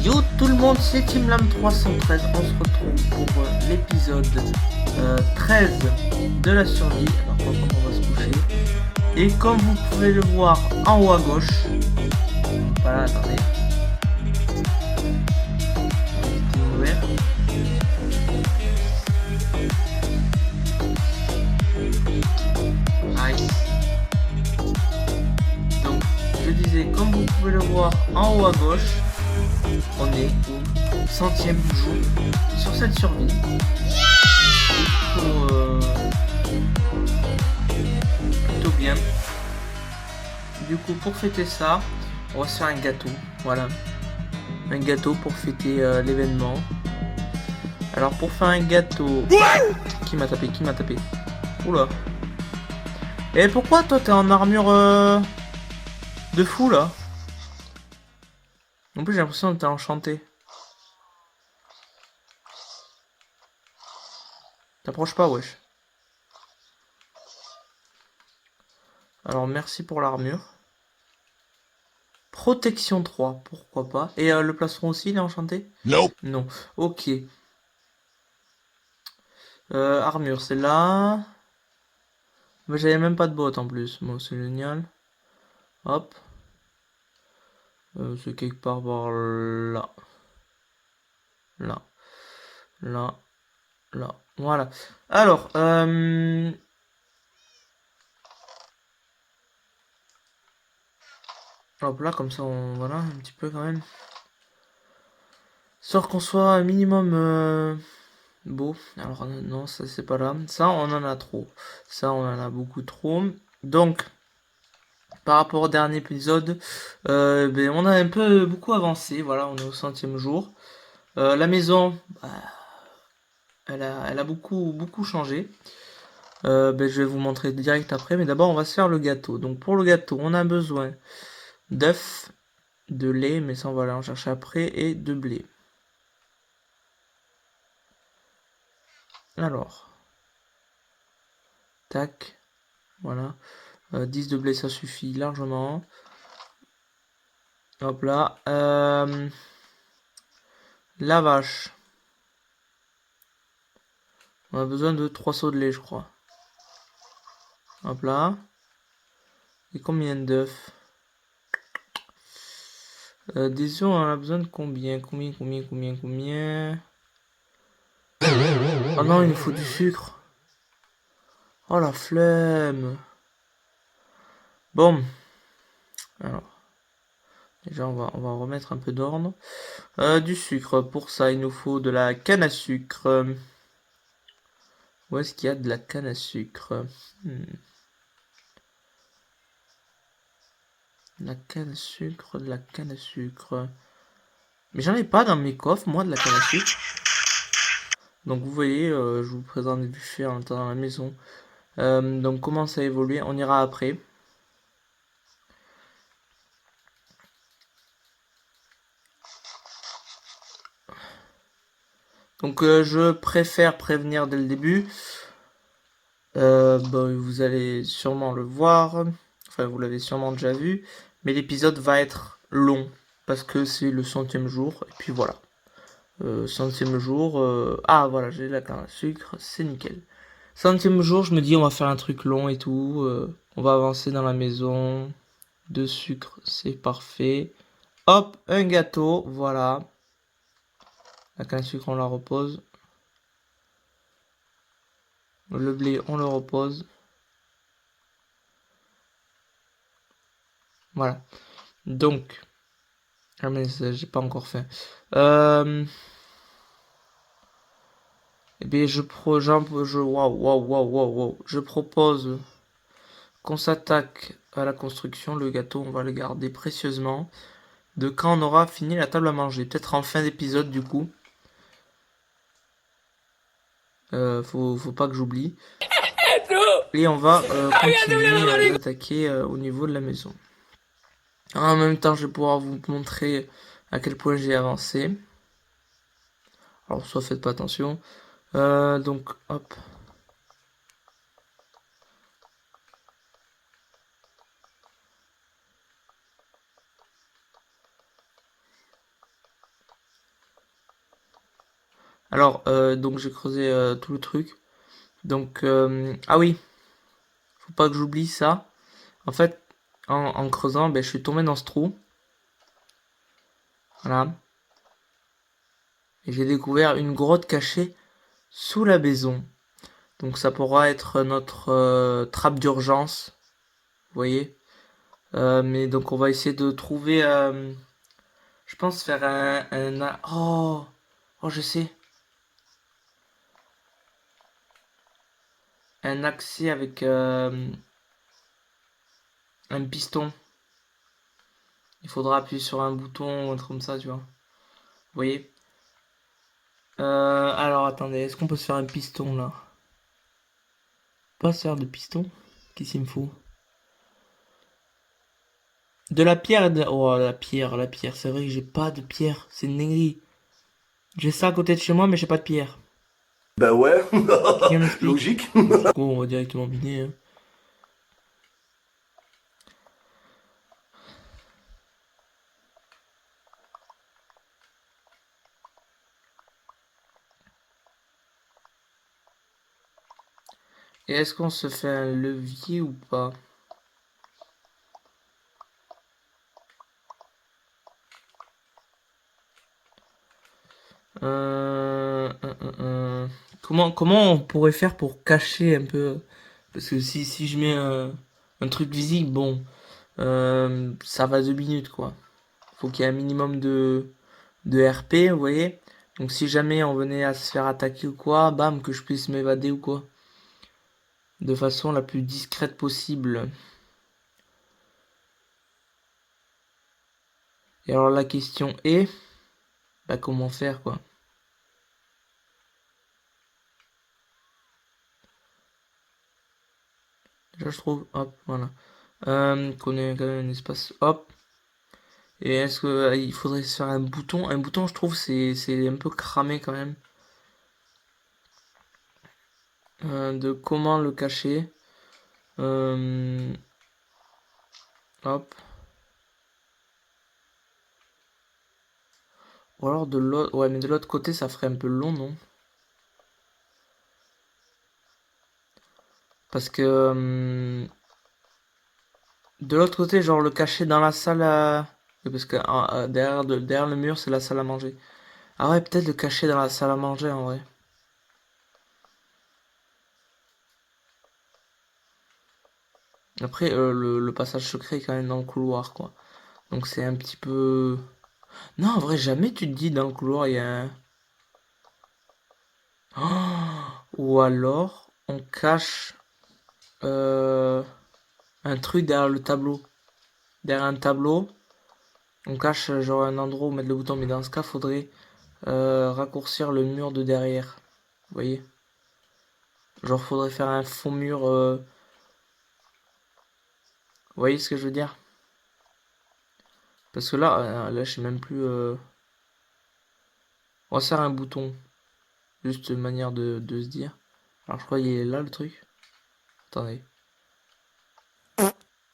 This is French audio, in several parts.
Yo tout le monde, c'est TeamLam 313, on se retrouve pour l'épisode 13 de la survie. Alors par contre on va se coucher. Et comme vous pouvez le voir en haut à gauche, voilà, attendez. Ouvert. Nice. Donc je disais, comme vous pouvez le voir en haut à gauche, on est au 100e jour sur cette survie. Plutôt bien. Du coup, pour fêter ça, on va se faire un gâteau. Voilà. Un gâteau pour fêter l'événement. Alors, pour faire un gâteau... Qui m'a tapé? Oula. Et pourquoi toi t'es en armure de fou là? En plus, j'ai l'impression que t'es enchanté. T'approches pas, wesh. Alors, merci pour l'armure. Protection 3, pourquoi pas. Et le plastron aussi, il est enchanté? Non. Non. Ok. Armure, c'est là. Mais j'avais même pas de bottes en plus. Bon, c'est génial. Hop. C'est quelque part par là. Là. Là. Là. Voilà. Alors, hop là, comme ça, voilà, un petit peu quand même. Sort qu'on soit un minimum beau. Alors, non, ça c'est pas là. Ça, on en a trop. Ça, on en a beaucoup trop. Donc, par rapport au dernier épisode, ben, on a un peu beaucoup avancé. Voilà, on est au 100e jour. La maison, bah, elle a beaucoup changé. Ben, je vais vous montrer direct après, mais d'abord on va se faire le gâteau. Donc pour le gâteau, on a besoin d'œufs, de lait, mais ça on va aller en chercher après, et de blé. Alors, tac, voilà. 10 de blé, ça suffit largement. Hop là. La vache. On a besoin de 3 seaux de lait, je crois. Hop là. Et combien d'œufs? Des œufs, on en a besoin de combien? Combien? Oh non, il nous faut du sucre. Oh la flemme. Bon. Alors. Déjà, on va remettre un peu d'ordre. Du sucre. Pour ça, il nous faut de la canne à sucre. Où est-ce qu'il y a de la canne à sucre? De la canne à sucre, de la canne à sucre. Mais j'en ai pas dans mes coffres, moi, de la canne à sucre. Donc, vous voyez, je vous présente des buffets en même temps dans la maison. Donc, comment ça a évolué? On ira après. Donc, je préfère prévenir dès le début. Vous allez sûrement le voir. Enfin, vous l'avez sûrement déjà vu. Mais l'épisode va être long. Parce que c'est le 100e jour. Et puis voilà. 100e jour. Ah, voilà, j'ai la canne à sucre. C'est nickel. 100e jour, je me dis, on va faire un truc long et tout. On va avancer dans la maison. De sucre, c'est parfait. Hop, un gâteau. Voilà. La canne à sucre, on la repose. Le blé, on le repose. Voilà. Donc. Ah mais j'ai pas encore fait. Eh bien je propose qu'on s'attaque à la construction. Le gâteau, on va le garder précieusement. De quand on aura fini la table à manger. Peut-être en fin d'épisode du coup. Faut pas que j'oublie. Et on va continuer à attaquer au niveau de la maison. En même temps, je vais pouvoir vous montrer à quel point j'ai avancé. Alors, soit faites pas attention. Donc, hop. Alors, donc j'ai creusé tout le truc. Donc, ah oui, faut pas que j'oublie ça. En fait, en creusant, ben, je suis tombé dans ce trou. Voilà. Et j'ai découvert une grotte cachée sous la maison. Donc ça pourra être notre trappe d'urgence. Vous voyez. Mais donc on va essayer de trouver... je pense faire oh, oh, je sais. Un accès avec un piston. Il faudra appuyer sur un bouton ou un truc comme ça, tu vois. Vous voyez. Alors attendez, est-ce qu'on peut se faire un piston là? Pas se faire de piston? Qu'est-ce qu'il me faut? De la pierre et de... Oh, la pierre. C'est vrai que j'ai pas de pierre. C'est une dinguerie. J'ai ça à côté de chez moi, mais j'ai pas de pierre. Bah ouais, Quelqu'un m'explique? logique. Bon, du coup, on va directement miner, hein. Et est-ce qu'on se fait un levier ou pas? Comment on pourrait faire pour cacher un peu? Parce que si je mets un truc visible, bon, ça va 2 minutes, quoi. Faut qu'il y ait un minimum de RP, vous voyez? Donc si jamais on venait à se faire attaquer ou quoi, bam, que je puisse m'évader ou quoi. De façon la plus discrète possible. Et alors la question est, bah comment faire, quoi? Déjà je trouve, hop, voilà. Qu'on ait quand même un espace, hop. Et est-ce que il faudrait se faire un bouton? Un bouton, je trouve, c'est un peu cramé quand même. De comment le cacher. Euh, hop. Ou alors de l'autre. Ouais, mais de l'autre côté, ça ferait un peu long, non? Parce que de l'autre côté, genre le cacher dans la salle à... Parce que derrière le mur, c'est la salle à manger. Ah ouais, peut-être le cacher dans la salle à manger en vrai. Après, le passage secret est quand même dans le couloir, quoi. Donc c'est un petit peu... Non, en vrai, jamais tu te dis dans le couloir, il y a un... Ou alors, on cache euh, un truc derrière le tableau. Derrière un tableau, on cache genre un endroit où mettre le bouton, mais dans ce cas, faudrait raccourcir le mur de derrière. Vous voyez? Genre, faudrait faire un faux mur. Vous voyez ce que je veux dire? Parce que là, je sais même plus. On va faire un bouton. Juste une manière de se dire. Alors, je crois qu'il est là le truc. Attendez.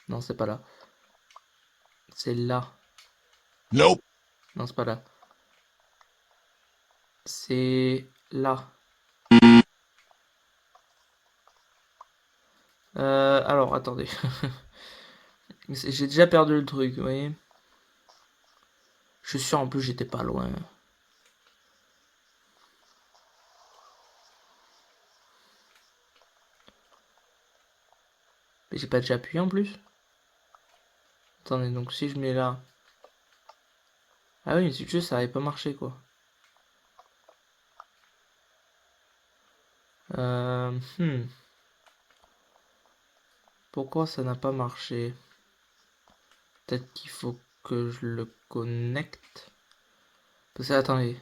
Non, c'est pas là. C'est là. Nope. Non, c'est pas là. C'est là. Alors, attendez. J'ai déjà perdu le truc, vous voyez. Je suis sûr, en plus, j'étais pas loin. Mais j'ai pas déjà appuyé en plus. Attendez, donc si je mets là... Ah oui, mais si tu veux, ça avait pas marché, quoi. Euh, hmm. Pourquoi ça n'a pas marché? Peut-être qu'il faut que je le connecte. Parce que, attendez.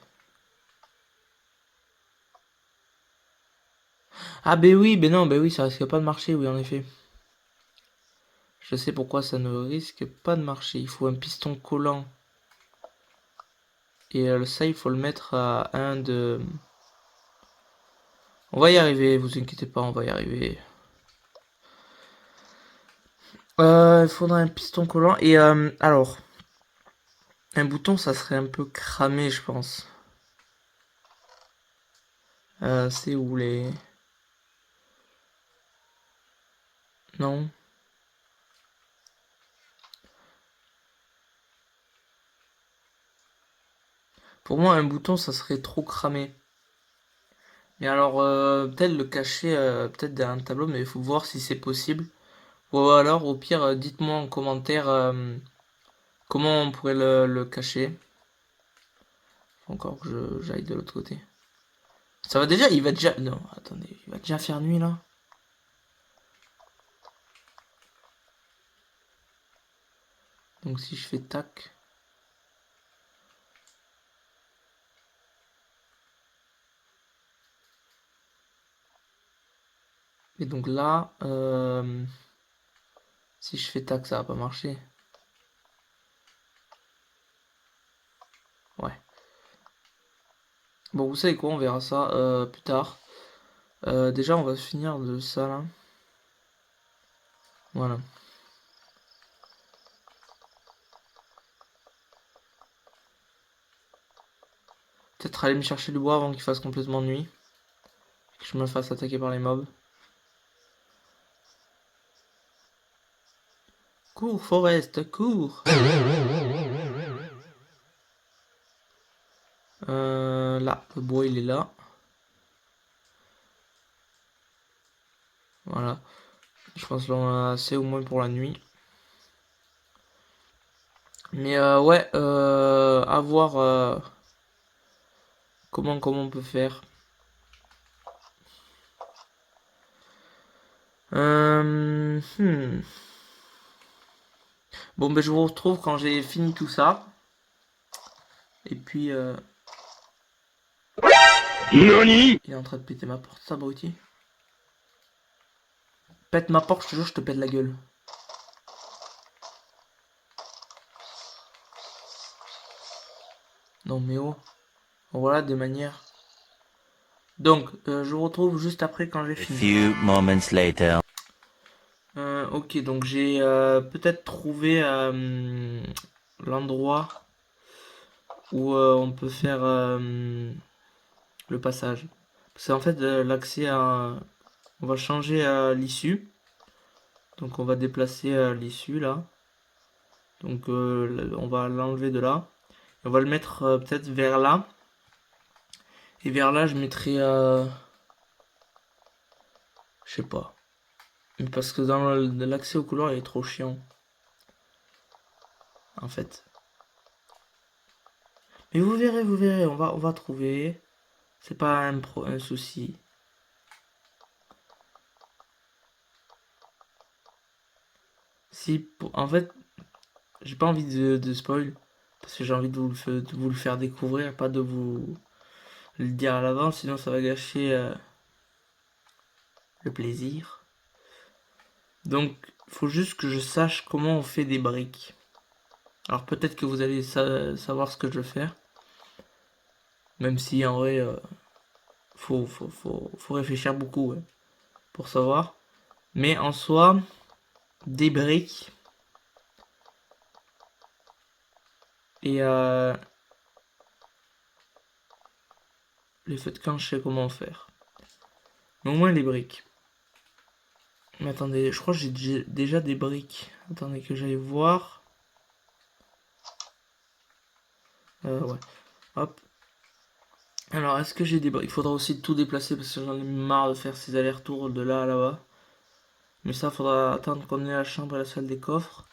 Ah, ben oui, ben non, ben oui, ça risque pas de marcher, oui, en effet. Je sais pourquoi ça ne risque pas de marcher. Il faut un piston collant. Et ça, il faut le mettre à 1 de... On va y arriver, vous inquiétez pas, on va y arriver. Il faudra un piston collant. Et alors, un bouton, ça serait un peu cramé, je pense. C'est où les... Non. Pour moi, un bouton, ça serait trop cramé. Mais alors, peut-être le cacher, peut-être dans un tableau, mais il faut voir si c'est possible. Ou alors, au pire, dites-moi en commentaire comment on pourrait le cacher. Faut encore que j'aille de l'autre côté. Ça va déjà, il va déjà... Non, attendez, il va déjà faire nuit là. Donc si je fais tac... Et donc là, si je fais tac, ça va pas marcher. Ouais. Bon, vous savez quoi, on verra ça plus tard. Déjà, on va finir de ça là. Voilà. Peut-être aller me chercher du bois avant qu'il fasse complètement nuit. Que je me fasse attaquer par les mobs. Cours, Forest, cours! Là, le bois il est là. Voilà. Je pense que là on a assez au moins pour la nuit. Mais ouais, à voir comment on peut faire. Hmm. Bon, ben je vous retrouve quand j'ai fini tout ça. Et puis, NANI? il est en train de péter ma porte, ça, abruti. Pète ma porte, je te jure, je te pète la gueule. Non, mais oh. Voilà, des manières. Donc, je vous retrouve juste après quand j'ai A fini. few moments later. Ok, donc j'ai peut-être trouvé l'endroit où on peut faire le passage. C'est en fait l'accès à... On va changer l'issue. Donc on va déplacer l'issue là. Donc on va l'enlever de là. On va le mettre peut-être vers là. Et vers là je mettrai... je sais pas. Mais parce que dans l'accès au couloir il est trop chiant. En fait. Mais vous verrez, on va trouver. C'est pas un souci. Si, en fait, j'ai pas envie de spoil. Parce que j'ai envie de vous le faire découvrir, pas de vous le dire à l'avance, sinon ça va gâcher le plaisir. Donc, faut juste que je sache comment on fait des briques. Alors peut-être que vous allez savoir ce que je veux faire. Même si en vrai, faut réfléchir beaucoup ouais, pour savoir. Mais en soi, des briques. Et les feux de camp, je sais comment faire. Mais au moins les briques. Mais attendez, je crois que j'ai déjà des briques. Attendez que j'aille voir. Ouais. Hop. Alors, est-ce que j'ai des briques? Il faudra aussi tout déplacer parce que j'en ai marre de faire ces allers-retours de là à là-bas. Mais ça, faudra attendre qu'on ait la chambre et la salle des coffres.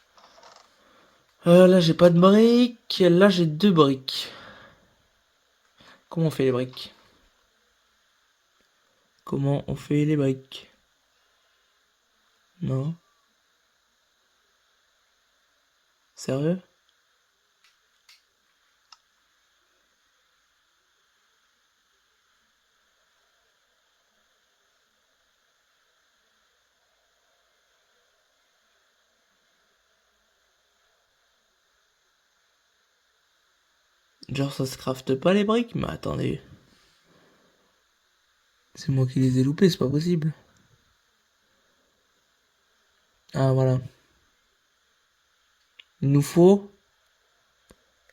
Là, j'ai pas de briques. Là, j'ai deux briques. Comment on fait les briques? Comment on fait les briques? Non? Sérieux? Genre, ça se crafte pas les briques? Mais attendez. C'est moi qui les ai loupées, c'est pas possible. Ah, voilà. Il nous faut...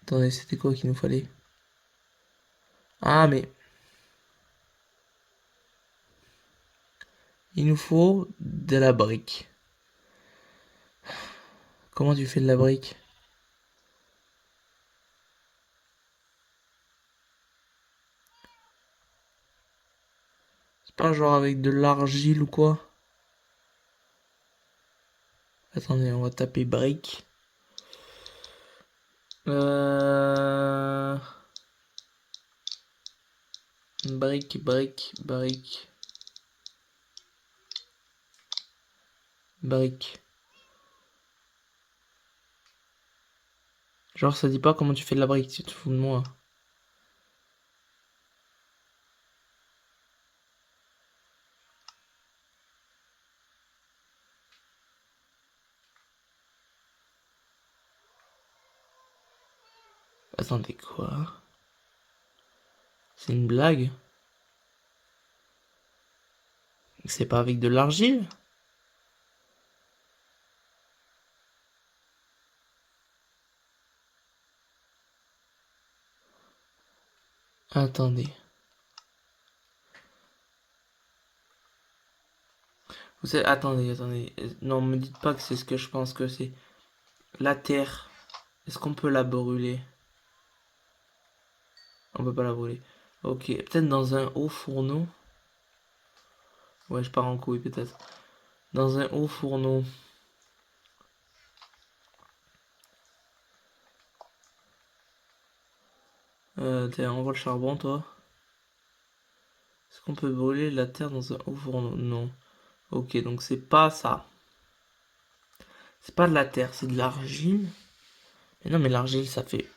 Attendez, c'était quoi qu'il nous fallait? Ah, mais... Il nous faut de la brique. Comment tu fais de la brique? C'est pas genre avec de l'argile ou quoi? Attendez, on va taper brique. Brique, brique, brique. Brique. Genre, ça dit pas comment tu fais de la brique, tu te fous de moi. Attendez, quoi? C'est une blague? C'est pas avec de l'argile? Attendez. Vous savez, attendez. Non, me dites pas que c'est ce que je pense que c'est. La terre. Est-ce qu'on peut la brûler? On peut pas la brûler. Ok, peut-être dans un haut fourneau. Ouais, je pars en couille peut-être. Dans un haut fourneau. Tiens, on voit le charbon, toi. Est-ce qu'on peut brûler la terre dans un haut fourneau? Non. Ok, donc c'est pas ça. C'est pas de la terre, c'est de l'argile. Mais non, mais l'argile, ça fait...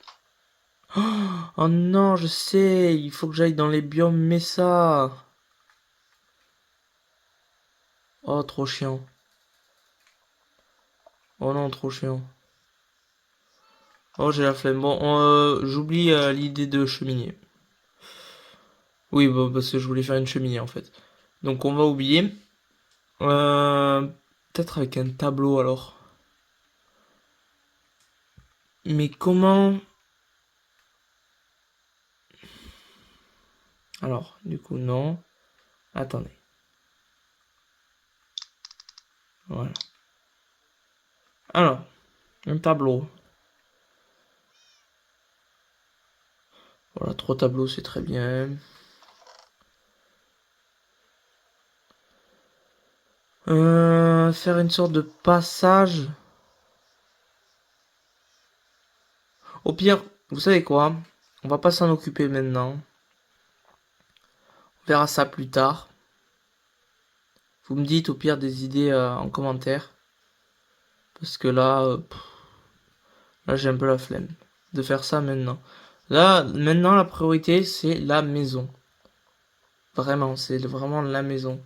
Oh non, je sais, il faut que j'aille dans les biomes Mesa. Oh, trop chiant. Oh non, trop chiant. Oh, j'ai la flemme. Bon, j'oublie l'idée de cheminée. Oui, bon, parce que je voulais faire une cheminée en fait. Donc on va oublier. Peut-être avec un tableau alors. Mais comment... Alors, du coup, non. Attendez. Voilà. Alors, un tableau. Voilà, 3 tableaux, c'est très bien. Faire une sorte de passage. Au pire, vous savez quoi? On va pas s'en occuper maintenant. On verra ça plus tard. Vous me dites au pire des idées en commentaire. Parce que là j'ai un peu la flemme de faire ça maintenant. Là, maintenant la priorité c'est la maison. Vraiment, c'est vraiment la maison.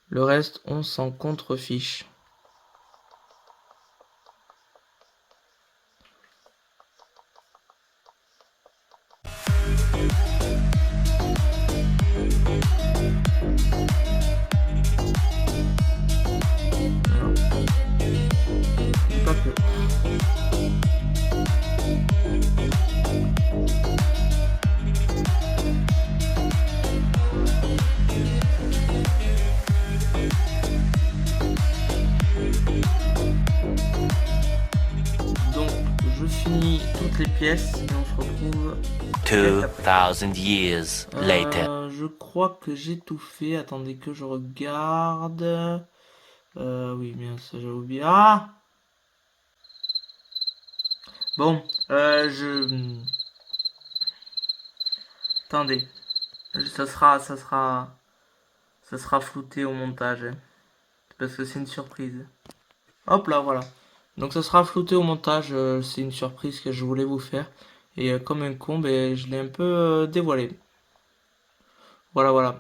Le reste, on s'en contrefiche. Pas que. Donc, je finis toutes les pièces et on se retrouve. 2,000 years later. Je crois que j'ai tout fait. Attendez que je regarde. Oui, bien ça j'ai oublié. Ah! Bon, Attendez. Ça sera flouté au montage. Hein. Parce que c'est une surprise. Hop là, voilà. Donc ça sera flouté au montage. C'est une surprise que je voulais vous faire. Et comme un con, ben, je l'ai un peu dévoilé. Voilà, voilà.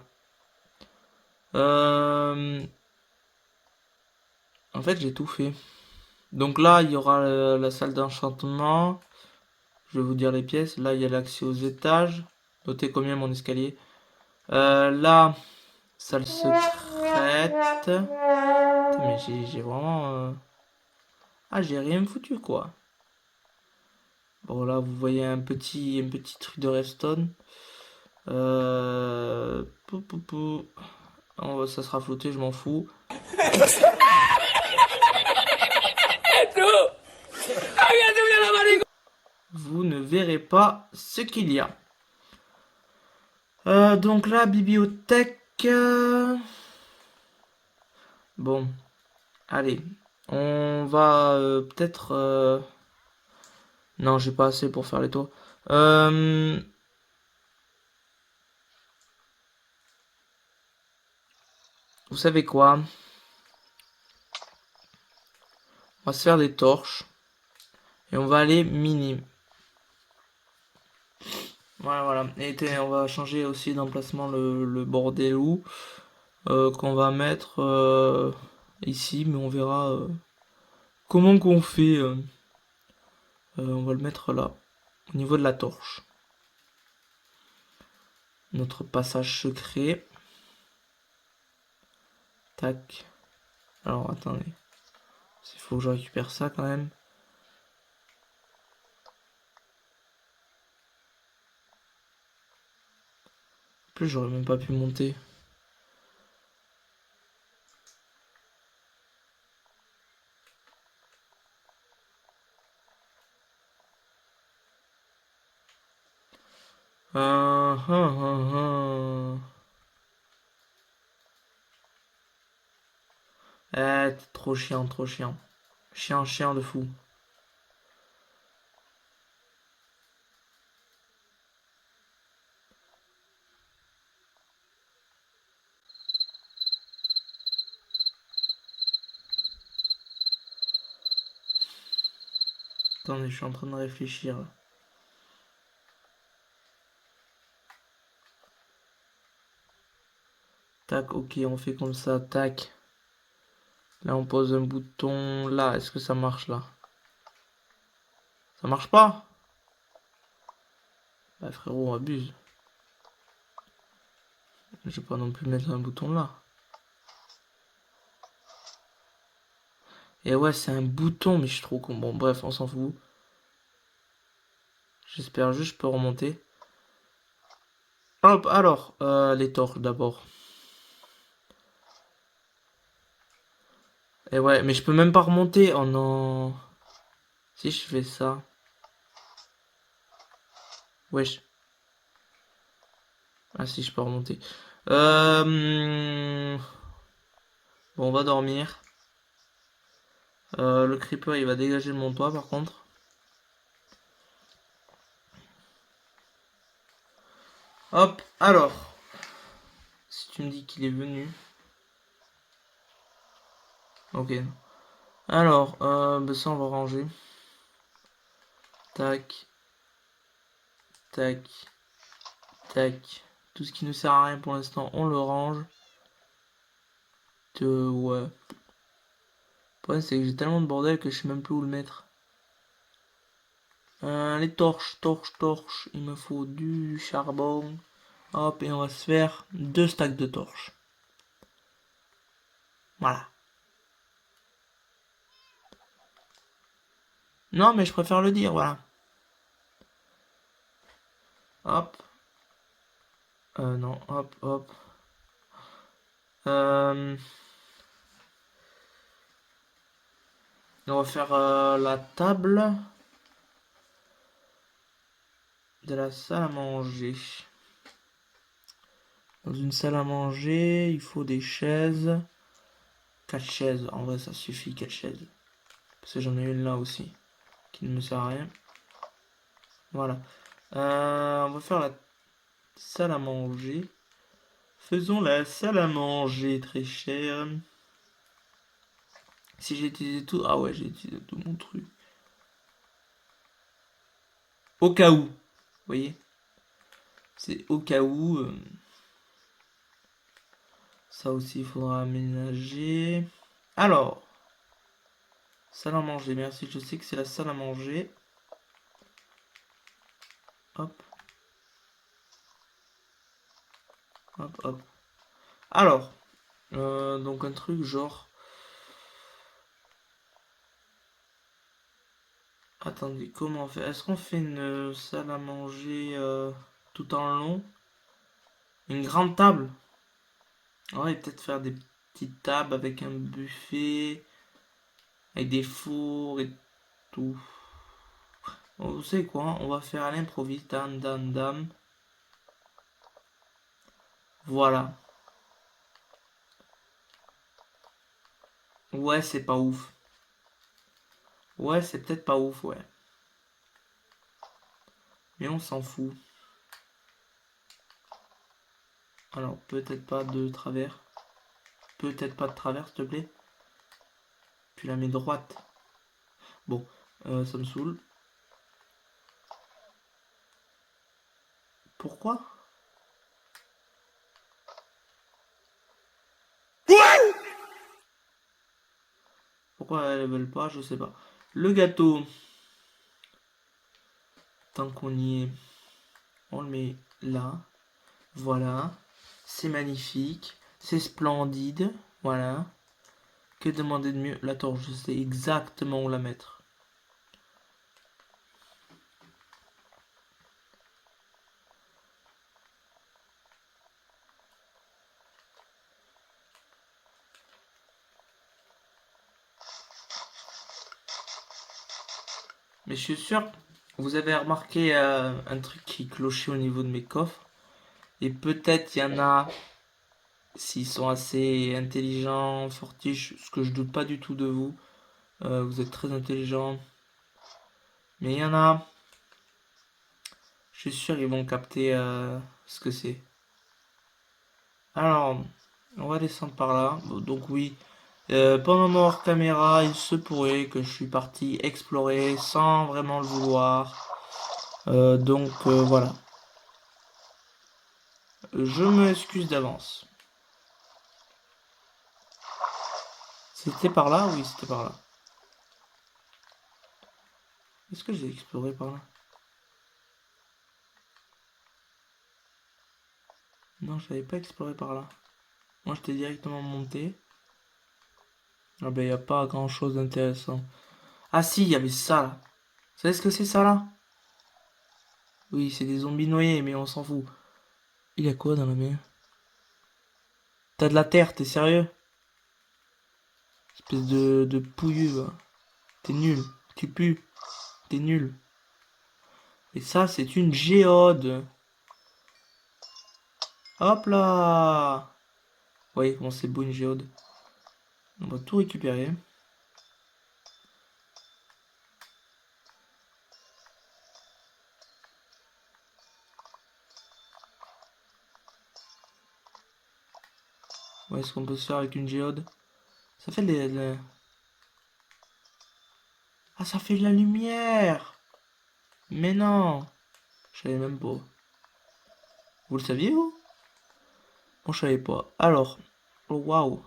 En fait, j'ai tout fait. Donc là, il y aura la salle d'enchantement. Je vais vous dire les pièces. Là, il y a l'accès aux étages. Notez combien mon escalier. Là, salle secrète. Putain, mais j'ai vraiment... Ah, j'ai rien foutu, quoi. Bon, là, vous voyez un petit truc de redstone. Pou, pou, pou. Ça sera flouté, je m'en fous. Vous ne verrez pas ce qu'il y a. Donc la bibliothèque. Bon, allez, on va peut-être. Non, j'ai pas assez pour faire les toits. Vous savez quoi? On va se faire des torches. Et on va aller miner. Voilà. Et on va changer aussi d'emplacement le bordelou qu'on va mettre ici. Mais on verra comment qu'on fait. On va le mettre là, au niveau de la torche. Notre passage secret. Tac. Alors, attendez. Il faut que je récupère ça quand même. En plus, j'aurais même pas pu monter. Trop chiant, trop chiant. Chiant de fou. Attendez, je suis en train de réfléchir. Tac, ok, on fait comme ça, tac. Là, on pose un bouton là. Est-ce que ça marche là? Ça marche pas? Bah frérot, on abuse. Je vais pas non plus mettre un bouton là. Et ouais, c'est un bouton, mais je suis trop con. Bon, bref, on s'en fout. J'espère juste que je peux remonter. Hop, alors, les torches d'abord. Et ouais, mais je peux même pas remonter. Oh non. Si je fais ça. Wesh. Ah si, je peux remonter. Bon, on va dormir. Le creeper, il va dégager de mon toit, par contre. Hop, alors. Si tu me dis qu'il est venu. Ok. Alors, bah ça, on va ranger. Tac. Tac. Tac. Tout ce qui ne sert à rien pour l'instant, on le range. Ouais. Le problème, c'est que j'ai tellement de bordel que je sais même plus où le mettre. Les torches. Il me faut du charbon. Hop, et on va se faire 2 stacks de torches. Voilà. Non, mais je préfère le dire, voilà. Hop. Non, hop. On va faire la table de la salle à manger. Dans une salle à manger, il faut des chaises. 4 chaises, en vrai ça suffit, 4 chaises. Parce que j'en ai une là aussi, qui ne me sert à rien. Voilà. On va faire la salle à manger. Faisons la salle à manger, très cher. Si j'ai utilisé tout... Ah ouais, j'ai utilisé tout mon truc. Au cas où. Vous voyez? C'est au cas où. Ça aussi, il faudra aménager. Alors. Salle à manger, merci. Je sais que c'est la salle à manger. Hop. Hop. Alors. Donc un truc genre... Attendez, comment on fait? Est-ce qu'on fait une salle à manger tout en long? Une grande table? On va peut-être faire des petites tables avec un buffet, avec des fours et tout. Bon, vous savez quoi? On va faire à l'improviste. Dam, dam, dam. Voilà. Ouais, c'est pas ouf. Ouais, c'est peut-être pas ouf, ouais. Mais on s'en fout. Alors, peut-être pas de travers. Peut-être pas de travers, s'il te plaît. Tu la mets droite. Bon, ça me saoule. Pourquoi? Pourquoi elles veulent pas? Je sais pas. Le gâteau. Tant qu'on y est, on le met là. Voilà. C'est magnifique. C'est splendide. Voilà. Que demander de mieux? La torche, je sais exactement où la mettre. Mais je suis sûr, vous avez remarqué un truc qui clochait au niveau de mes coffres. Et peut-être il y en a, s'ils sont assez intelligents, fortiches, ce que je doute pas du tout de vous. Vous êtes très intelligents. Mais il y en a, je suis sûr ils vont capter ce que c'est. Alors, on va descendre par là. Bon, donc oui, pendant mon hors caméra, il se pourrait que je suis parti explorer sans vraiment le vouloir. Donc voilà. Je m'excuse d'avance. C'était par là? Oui, c'était par là. Est-ce que j'ai exploré par là? Non, je n'avais pas exploré par là. Moi, j'étais directement monté. Ah ben, il n'y a pas grand-chose d'intéressant. Ah si, il y avait ça là. Vous savez ce que c'est ça là? Oui, c'est des zombies noyés, mais on s'en fout. Il y a quoi dans la mer? T'as de la terre, t'es sérieux? Espèce de pouilleux, va. T'es nul. Tu pues. T'es nul. Et ça, c'est une géode. Hop là! Vous voyez comment c'est beau une géode. On va tout récupérer. Ouais, ce qu'on peut se faire avec une géode. Ça fait Ah, ça fait de la lumière! Mais non! Je savais même pas. Vous le saviez, vous? Moi, je savais pas. Alors. Oh, waouh!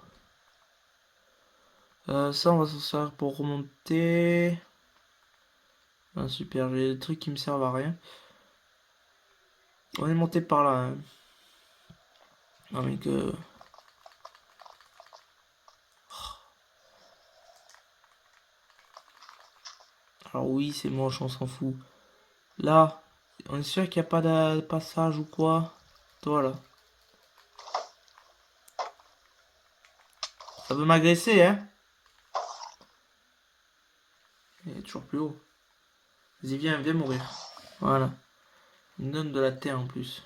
Ça, on va s'en servir pour remonter. Ah, super, j'ai des trucs qui me servent à rien. On est monté par là. Hein. Non, mais que... Alors oui, c'est moche, on s'en fout. Là, on est sûr qu'il n'y a pas de passage ou quoi? Toi, là. Ça veut m'agresser, hein? Il est toujours plus haut. Vas-y, viens mourir. Voilà. Il me donne de la terre en plus.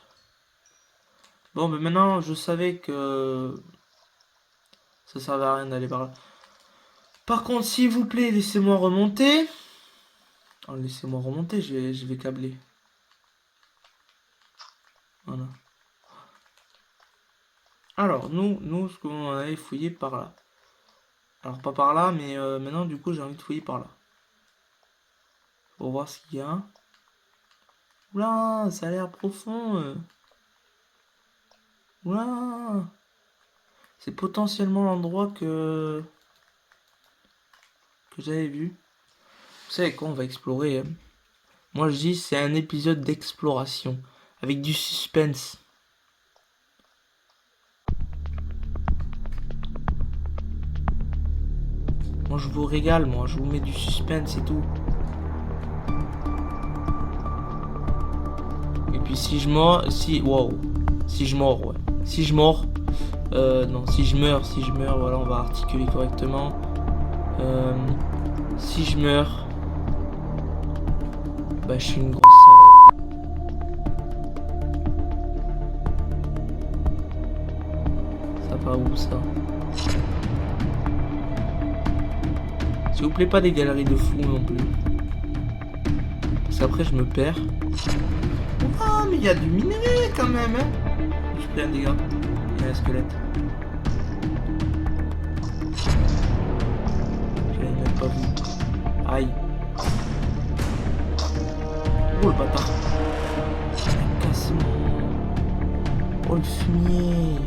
Bon, mais maintenant, je savais que ça servait à rien d'aller par là. Par contre, s'il vous plaît, laissez-moi remonter. Oh, laissez-moi remonter, je vais câbler. Voilà. Alors, nous, ce qu'on avait fouillé par là. Alors, pas par là, mais maintenant, du coup, j'ai envie de fouiller par là. Pour voir ce qu'il y a. Oula, ça a l'air profond. Oula. C'est potentiellement l'endroit que j'avais vu. Vous savez quoi, on va explorer. Hein. Moi, je dis, c'est un épisode d'exploration. Avec du suspense. Moi, je vous régale, moi. Je vous mets du suspense et tout. Et puis, si je mords... Si... Wow. Si je mords, ouais. Si je mords... Non, si je meurs, voilà, on va articuler correctement. Si je meurs, bah je suis une grosse salope. Ça va où ça? S'il vous plaît, pas des galeries de fous non plus. Parce qu'après je me perds. Ah, mais il y a du minerai quand même, hein. J'ai pris un dégât. Il y a un squelette. Je l'avais même pas vu. Aïe. Oh le bâtard. Il a cassé mon... Oh le fumier.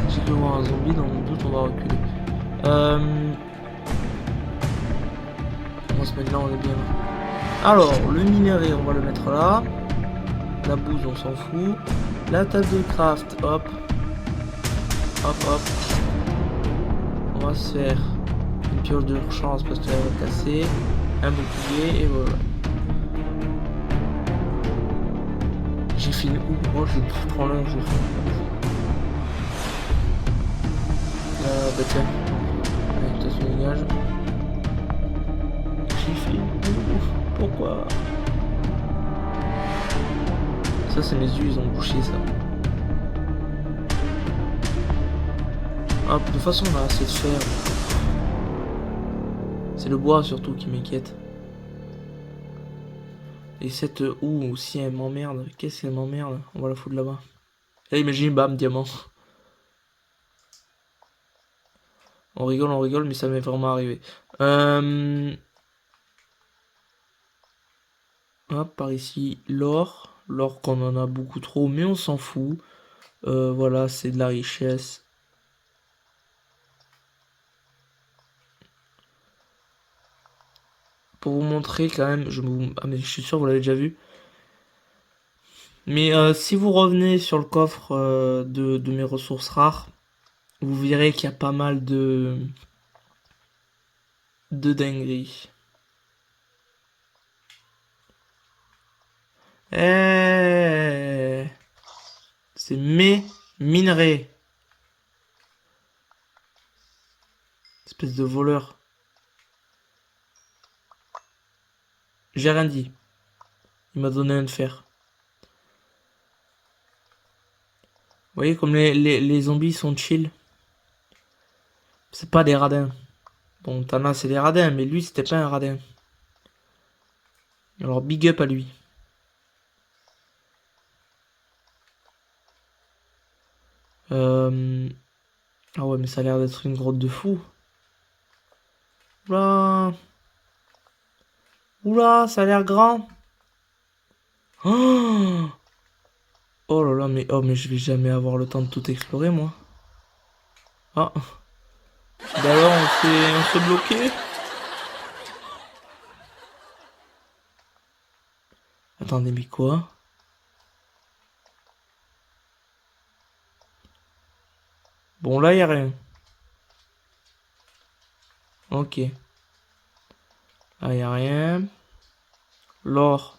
J'ai cru voir un zombie, dans mon doute on va reculer. On se met là, on est bien là. Alors, le minerai, on va le mettre là. La bouse, on s'en fout. La table de craft, hop. Hop, hop. On va se faire une pioche de chance parce qu'elle va casser. Un bouclier, et voilà. J'ai fini où? Oh, j'ai trop long, j'ai fait. Bah tiens. Allez, toi, tu dégages. J'ai fait où? Pourquoi? Ça, c'est mes yeux, ils ont bouché ça. Hop, de toute façon, on a assez de fer. C'est le bois surtout qui m'inquiète. Et cette ou si elle m'emmerde, qu'est-ce qu'elle m'emmerde? On va la foutre là-bas. Et imagine, bam, diamant. On rigole, mais ça m'est vraiment arrivé. Hop, par ici, l'or. L'or qu'on en a beaucoup trop, mais on s'en fout. Voilà, c'est de la richesse. Pour vous montrer quand même, ah, mais je suis sûr que vous l'avez déjà vu. Mais si vous revenez sur le coffre de mes ressources rares, vous verrez qu'il y a pas mal de dingueries. C'est mes minerais. Espèce de voleur. J'ai rien dit. Il m'a donné un de fer. Vous voyez comme les zombies sont chill. C'est pas des radins. Bon, Tana c'est des radins, mais lui c'était pas un radin. Alors big up à lui. Ah ouais, mais ça a l'air d'être une grotte de fou. Oula. Oula, ça a l'air grand. Oh, oh là là, mais oh mais je vais jamais avoir le temps de tout explorer moi. Ah. Bah alors on s'est bloqué. Attendez, mais quoi? Bon là y a rien. Ok. Ah y a rien. L'or.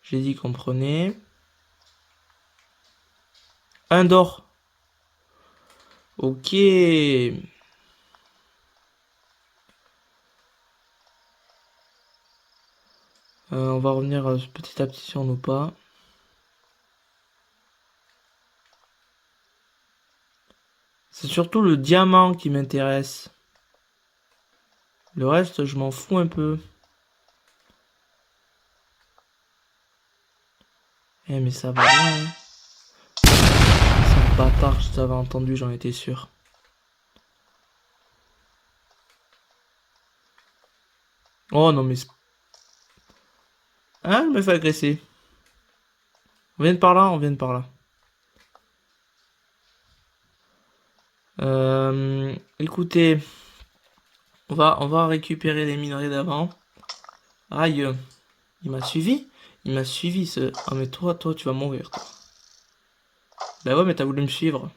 J'ai dit qu'on prenait. Un d'or. Ok. On va revenir petit à petit sur nos pas. C'est surtout le diamant qui m'intéresse. Le reste, je m'en fous un peu. Eh mais ça va bien, hein. C'est un bâtard, je t'avais entendu, j'en étais sûr. Oh non mais... Hein, je me fais agresser. On vient de par là, on vient de par là. Écoutez, on va récupérer les minerais d'avant. Aïe, il m'a suivi. Il m'a suivi ce... Ah mais toi, tu vas mourir, toi. Bah ouais, mais t'as voulu me suivre.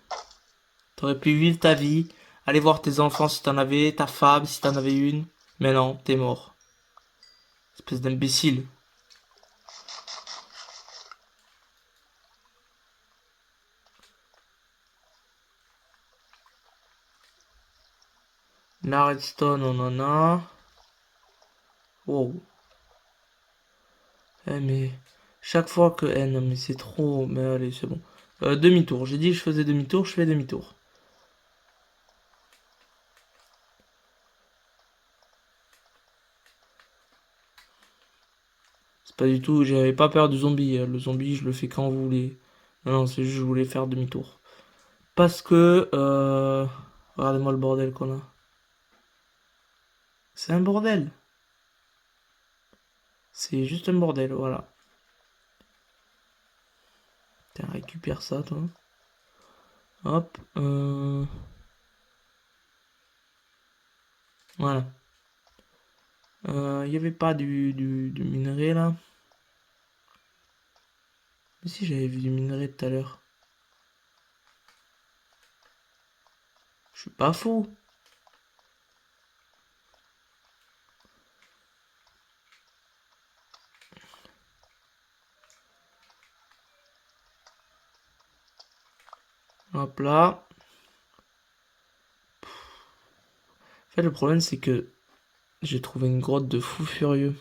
T'aurais pu vivre ta vie, aller voir tes enfants si t'en avais, ta femme si t'en avais une. Mais non, t'es mort. Espèce d'imbécile. La redstone, on en a. Wow. Eh, mais chaque fois que... Eh non, mais c'est trop... Mais allez, c'est bon. Demi-tour. J'ai dit que je faisais demi-tour, je fais demi-tour. C'est pas du tout... J'avais pas peur du zombie. Le zombie, je le fais quand vous voulez. Non, non, c'est juste que je voulais faire demi-tour. Parce que... Regardez-moi le bordel qu'on a. C'est un bordel. C'est juste un bordel, voilà. Tiens, récupère ça, toi. Hop. Voilà. Il n'y avait pas du minerai, là. Mais si, j'avais vu du minerai tout à l'heure. Je suis pas fou. Hop là. En fait, le problème, c'est que j'ai trouvé une grotte de fou furieux.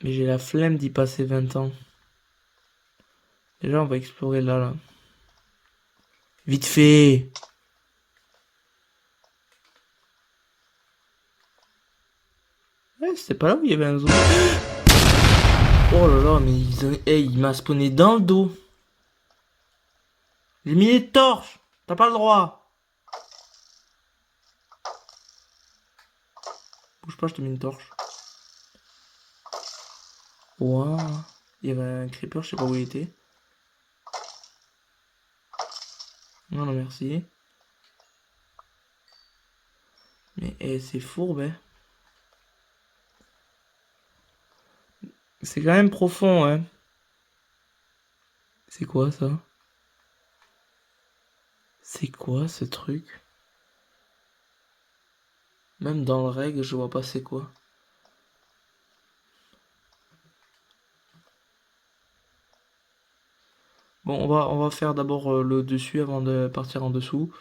Mais j'ai la flemme d'y passer 20 ans. Déjà, on va explorer là. Vite fait! Ouais, c'était pas là où il y avait un zombie. Oh là là, mais il m'a spawné dans le dos. J'ai mis les torches. T'as pas le droit. Bouge pas, je te mets une torche. Waouh. Il y avait un creeper, je sais pas où il était. Non, non, merci. Mais c'est fourbe, hein. C'est quand même profond, hein. C'est quoi ça? C'est quoi ce truc? Même dans le règle, je vois pas c'est quoi. Bon, on va faire d'abord le dessus avant de partir en dessous.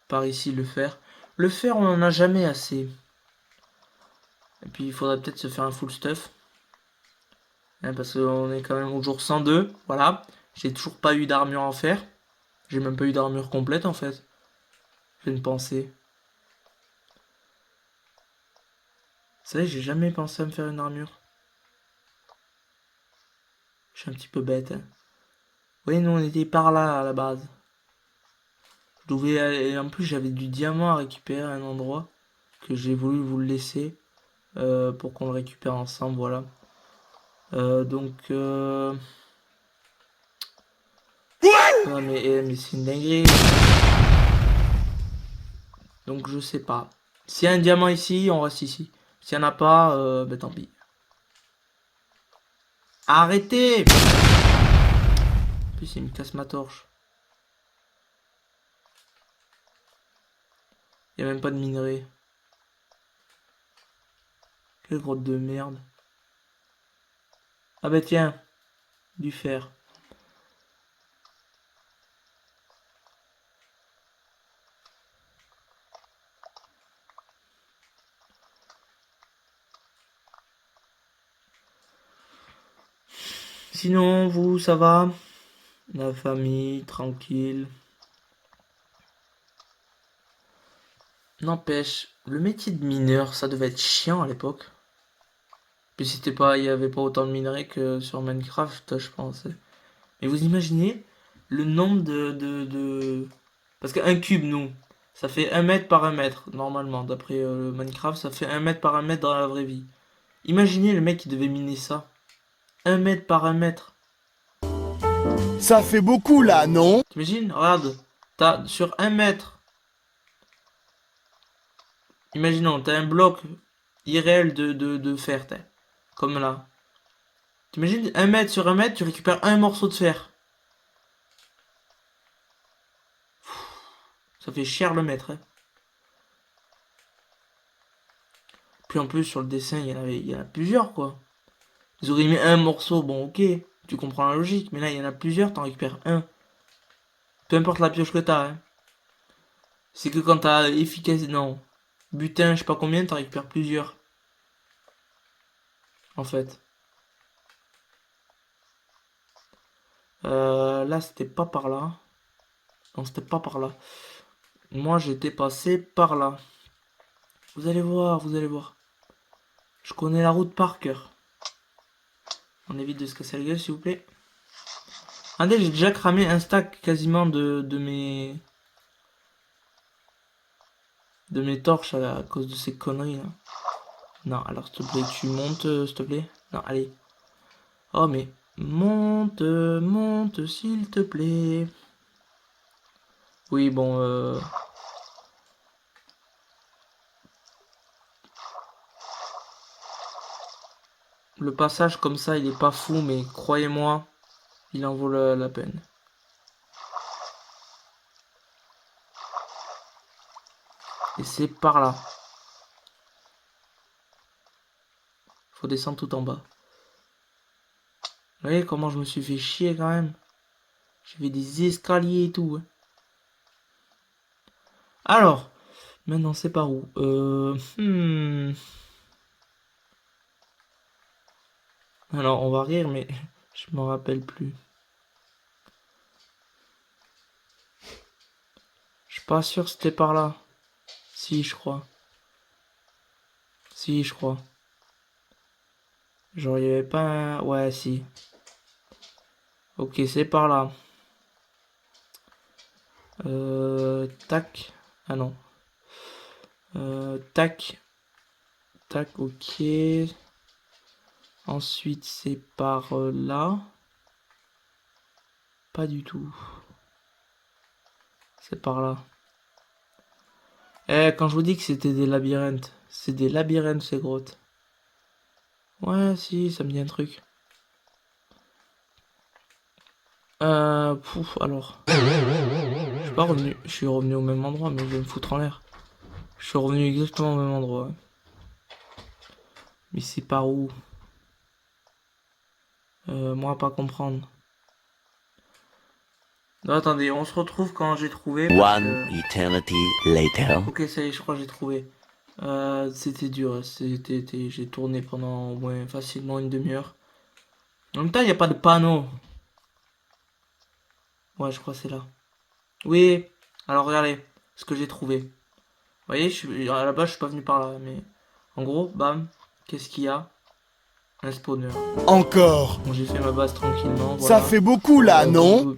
Par ici, le fer. Le fer, on en a jamais assez. Et puis, il faudrait peut-être se faire un full stuff. Hein, parce qu'on est quand même au jour 102. Voilà. J'ai toujours pas eu d'armure en fer. J'ai même pas eu d'armure complète, en fait. J'ai une pensée. Vous savez, j'ai jamais pensé à me faire une armure. Je suis un petit peu bête. Hein. Vous voyez, nous, on était par là, à la base. Je devais aller... En plus, j'avais du diamant à récupérer à un endroit. Que j'ai voulu vous le laisser. Pour qu'on le récupère ensemble, voilà. Donc... Non, mais c'est une dinguerie. Donc, je sais pas. S'il y a un diamant ici, on reste ici. S'il y en a pas, ben tant pis. Arrêtez! En plus, il me casse ma torche. Il n'y a même pas de minerai. Quelle grotte de merde. Ah bah tiens, du fer. Sinon, vous, ça va? La famille, tranquille. N'empêche, le métier de mineur, ça devait être chiant à l'époque. Puis c'était pas, il y avait pas autant de minerais que sur Minecraft, je pense. Mais vous imaginez le nombre Parce qu'un cube, nous, ça fait 1 mètre par 1 mètre, normalement. D'après Minecraft, ça fait 1 mètre par 1 mètre dans la vraie vie. Imaginez le mec qui devait miner ça. 1 mètre par 1 mètre. Ça fait beaucoup là, non? T'imagines? Regarde. T'as sur 1 mètre. Imaginons, t'as un bloc irréel de fer, comme là. T'imagines 1 mètre sur 1 mètre, tu récupères un morceau de fer. Ça fait cher le mètre. Hein. Puis en plus, sur le dessin, il y en a plusieurs, quoi. Ils auraient mis un morceau, bon ok, tu comprends la logique, mais là il y en a plusieurs, t'en récupères un. Peu importe la pioche que t'as, hein. C'est que quand t'as efficace, non, butin, je sais pas combien, t'en récupères plusieurs. En fait. Là c'était pas par là. Non, c'était pas par là. Moi j'étais passé par là. Vous allez voir, vous allez voir. Je connais la route par cœur. On évite de se casser la gueule s'il vous plaît. Regardez, j'ai déjà cramé un stack quasiment de mes... De mes torches à cause de ces conneries là. Non, alors s'il te plaît, tu montes, s'il te plaît. Non, allez. Oh mais... Monte, monte s'il te plaît. Oui, bon, le passage comme ça, il est pas fou, mais croyez-moi, il en vaut la peine. Et c'est par là. Faut descendre tout en bas. Vous voyez comment je me suis fait chier quand même. J'ai fait des escaliers et tout. Hein. Alors, maintenant c'est par où Alors on va rire mais je m'en rappelle plus. Je suis pas sûr que c'était par là. Si je crois. Si je crois. Genre il y avait pas un... Ouais si. Ok c'est par là. Tac. Ah non. Tac. Tac ok. Ensuite c'est par là. Pas du tout. C'est par là. Eh, quand je vous dis que c'était des labyrinthes, c'est des labyrinthes ces grottes. Ouais, si, ça me dit un truc. Alors. Je suis pas revenu. Je suis revenu au même endroit, mais je vais me foutre en l'air. Je suis revenu exactement au même endroit. Mais c'est par où? Moi, pas comprendre. Non, attendez, on se retrouve quand j'ai trouvé. Parce One que... eternity later. Ok, ça y est, je crois que j'ai trouvé. C'était dur. J'ai tourné pendant au moins facilement une demi-heure. En même temps, il n'y a pas de panneau. Ouais, je crois que c'est là. Oui, alors regardez ce que j'ai trouvé. Vous voyez, à la base, je suis pas venu par là, mais en gros, bam, qu'est-ce qu'il y a? Un spawner. Encore. Bon, j'ai fait ma base tranquillement, Ça voilà. fait beaucoup là, non?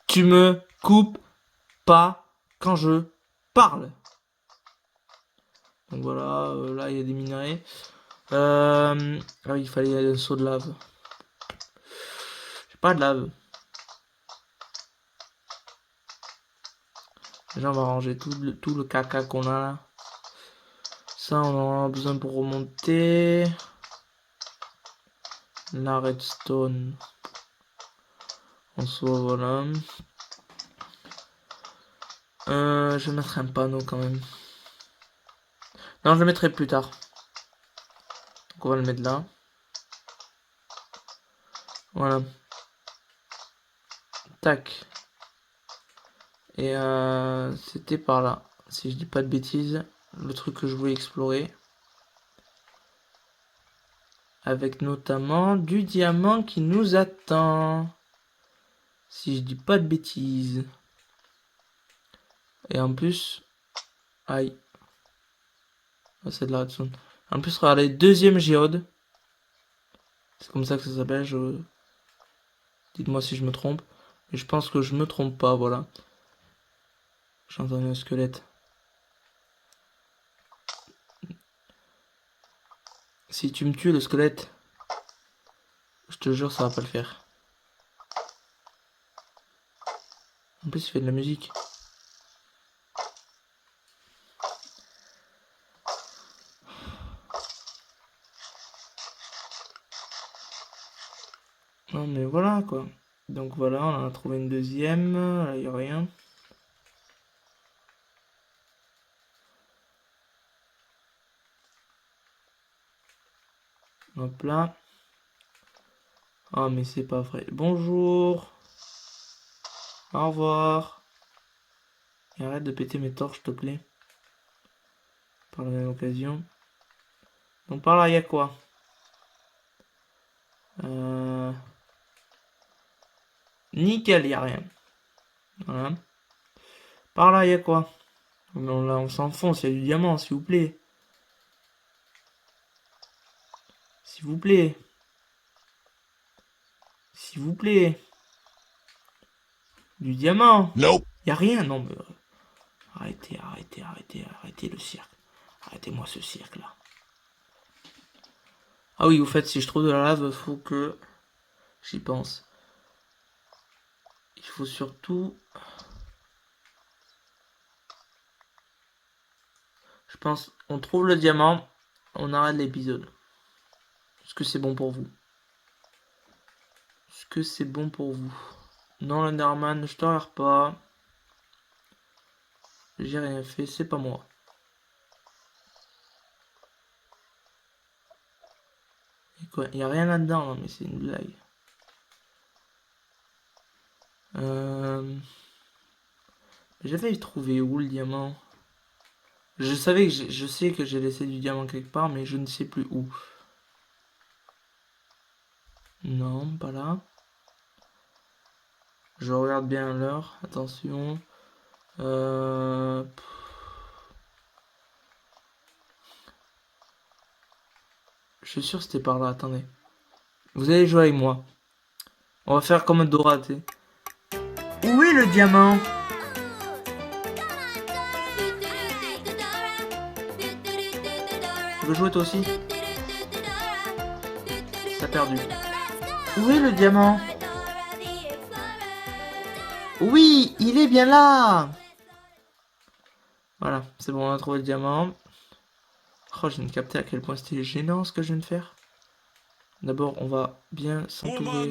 Tu me coupes pas quand je parle. Donc voilà, là il y a des minerais. Ah oui, il fallait un seau de lave. J'ai pas de lave. Déjà, on va ranger tout le caca qu'on a là. Ça, on en a besoin pour remonter. La redstone. En soi, voilà. Je vais mettre un panneau quand même. Non, je le mettrai plus tard. Donc on va le mettre là. Voilà. Tac. Et c'était par là. Si je dis pas de bêtises. Le truc que je voulais explorer. Avec notamment du diamant qui nous attend. Si je dis pas de bêtises. Et en plus... Aïe. Ah, c'est de la redstone. En plus, regardez, deuxième géode. C'est comme ça que ça s'appelle. Dites-moi si je me trompe. Mais je pense que je me trompe pas, voilà. J'entends un squelette. Si tu me tues le squelette, je te jure ça va pas le faire. En plus il fait de la musique. Non mais voilà quoi. Donc voilà, on en a trouvé une deuxième. Là il n'y a rien. Hop là. Ah, mais c'est pas vrai. Bonjour. Au revoir. Et arrête de péter mes torches, s'il te plaît. Par la même occasion. Donc par là, il y a quoi? Nickel, il n'y a rien. Voilà. Par là, il y a quoi? Non, là, on s'enfonce, il y a du diamant, s'il vous plaît. S'il vous plaît. S'il vous plaît. Du diamant. Nope. Il n'y a rien, non, mais... Arrêtez le cirque. Arrêtez-moi ce cirque-là. Ah oui, au fait, si je trouve de la lave, il faut que... J'y pense. Il faut surtout... Je pense, on trouve le diamant, on arrête l'épisode. Est-ce que c'est bon pour vous? Est-ce que c'est bon pour vous? Non, l'Enderman, je tolère pas. J'ai rien fait, c'est pas moi. Et quoi? Il n'y a rien là-dedans, mais c'est une blague. J'avais trouvé où le diamant? Je sais que j'ai laissé du diamant quelque part, mais je ne sais plus où. Non, pas là. Je regarde bien l'heure, attention. Je suis sûr que c'était par là, attendez. Vous allez jouer avec moi. On va faire comme Dora, tu sais. Où est le diamant? Tu veux jouer toi aussi? T'as perdu. Où est le diamant? Oui, il est bien là. Voilà, c'est bon, on a trouvé le diamant. Oh, je viens de capter à quel point c'était gênant ce que je viens de faire. D'abord, on va bien s'entourer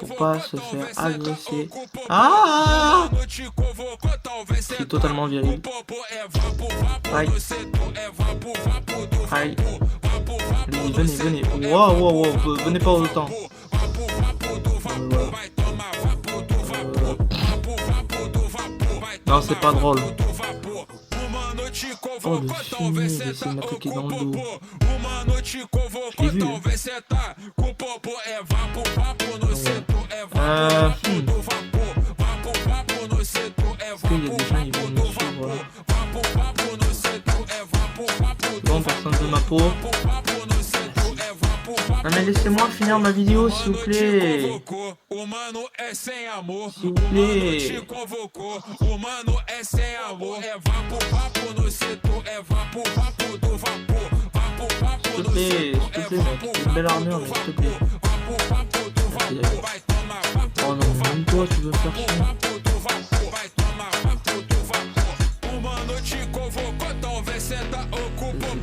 pour pas se faire agresser. Ah! C'est totalement viril. Aïe. Aïe. Allez, venez. Wow, venez pas autant. Non, c'est pas drôle. Oh, le fumier, il essaie de m'attaquer dans le dos. Je l'ai vu. Est-ce qu'il y a des gens qui vont me suivre là? Bon, personne de ma peau. Non mais laissez-moi finir ma vidéo s'il vous plaît. S'il vous plaît. S'il te plaît mec, c'est une belle armure mais s'il te plaît. Oh non, même toi tu veux faire chier.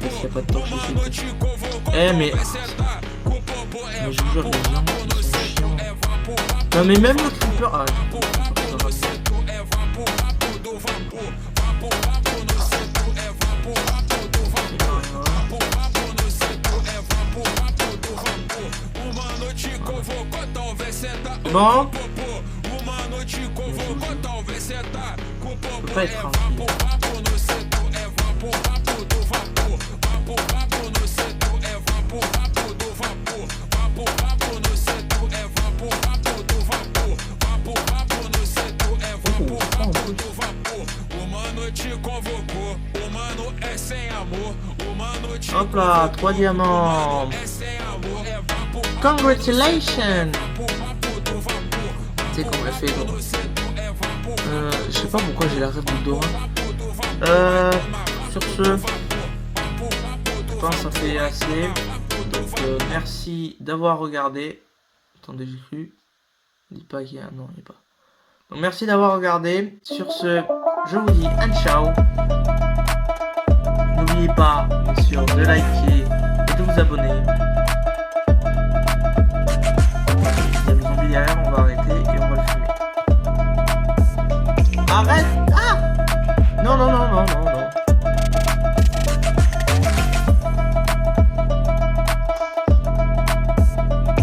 Il y a pas de torche ici. Eh mais je vous jure, les gens ils sont chiants. Non mais même le creeper. Ah, bon. Je peux pas être tranquille. Hop là, 3 diamants. Congratulations. Tu sais qu'on l'a fait donc. Je sais pas pourquoi j'ai la rêve de Dora. Sur ce, je pense que ça fait assez. Donc merci d'avoir regardé. Attendez, j'ai cru. Dis pas qu'il y a. Non, il n'y a pas. Donc merci d'avoir regardé. Sur ce, je vous dis un ciao. N'oubliez pas, bien sûr, de liker et de vous abonner. Il y a le zombie derrière, on va arrêter et on va le fumer. Arrête! Ah! Non.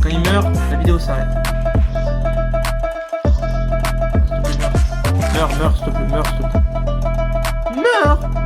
Quand il s'il meurt, la vidéo s'arrête. Meurs, s'il te plaît, meurs, s'il te plaît. Meurs.